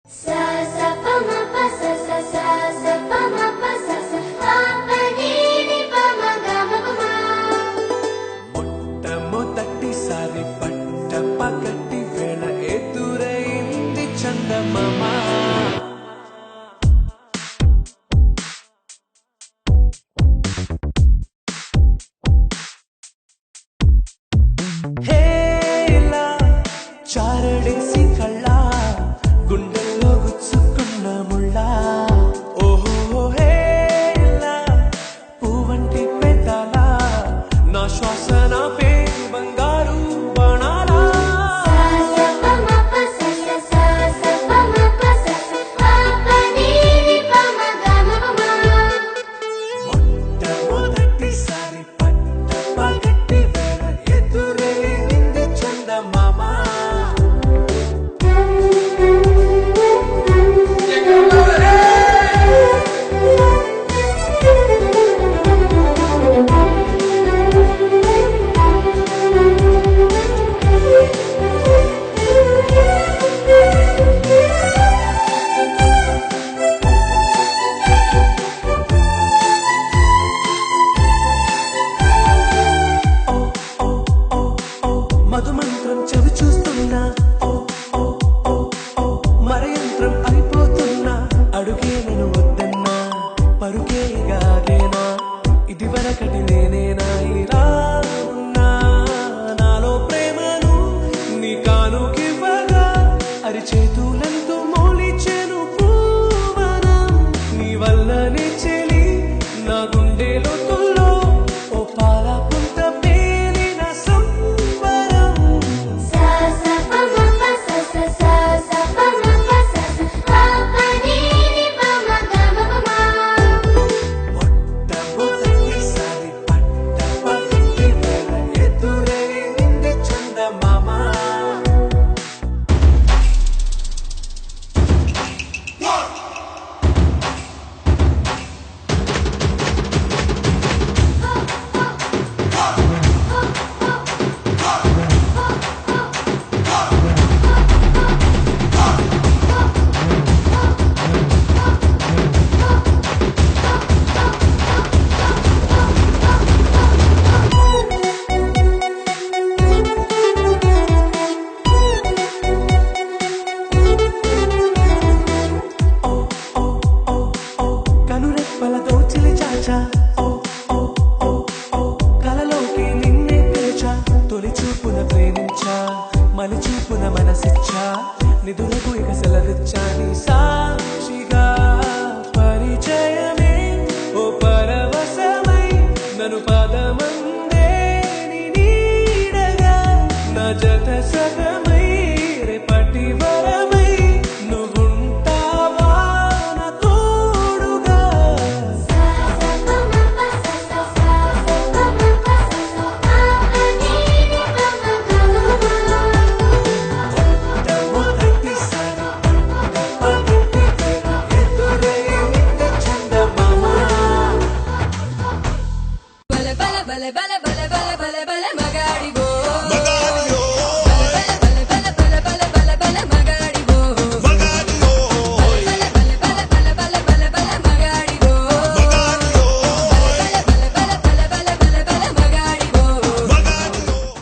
Sa sa pa ma pa sa sa sa sa pa ma pa sa sa pa pa ni ni pa ma ga ma pa ma. మొట్టమొదటిసారి పట్ట పగటి వేళ ఎదురైంది చందమామ హేలా చారడేసి కళ్ళ గుండెల్లో గుచ్చుకున్న ముళ్ళ ఓహో హేలా పువ్వంటి పెదాల నా శ్వాస నా పేరు బంగారు బాణాలా Sa sa pa ma pa sa sa sa sa pa ma pa sa sa pa pa ni ni pa ma ga ma pa ma. మొట్టమొదటిసారి పట్ట పగటి వేళ ఎదురైంది చందమామ మధుమంత్రం చెవి చూస్తున్నా ఓ ఓ ఓ ఓ మరయంత్రం అయిపోతున్నా అడుగే నేను వద్దన్నా పరుగే గాగేనా ఇది వరకటి నేనేనా ఇలా ఉన్నా నాలో ప్రేమను నీ కానుకివ్వగా అరిచేతులంటూ మోలిచెను పూవనం నీ వల్లనే చెలి నా గుండె లోతుల్లో ఓ పాల పుంత పేలిన సంబరం Sa sa pa ma pa sa sa sa sa pa ma pa sa sa pa pa ni ni pa ma ga ma pa ma. మొట్టమొదటిసారి పట్ట పగటి వేళ ఎదురైంది చందమామ కనురెప్పల దోచిలి చాచా ఓ ఓ ఓ ఓ కలలోకి నిన్నే పిలిచా తొలి చూపున ప్రేమించా మలి చూపున మనసిచ్చా నిధులకు ఇక సెలవిచ్చా నీ సాక్షిగా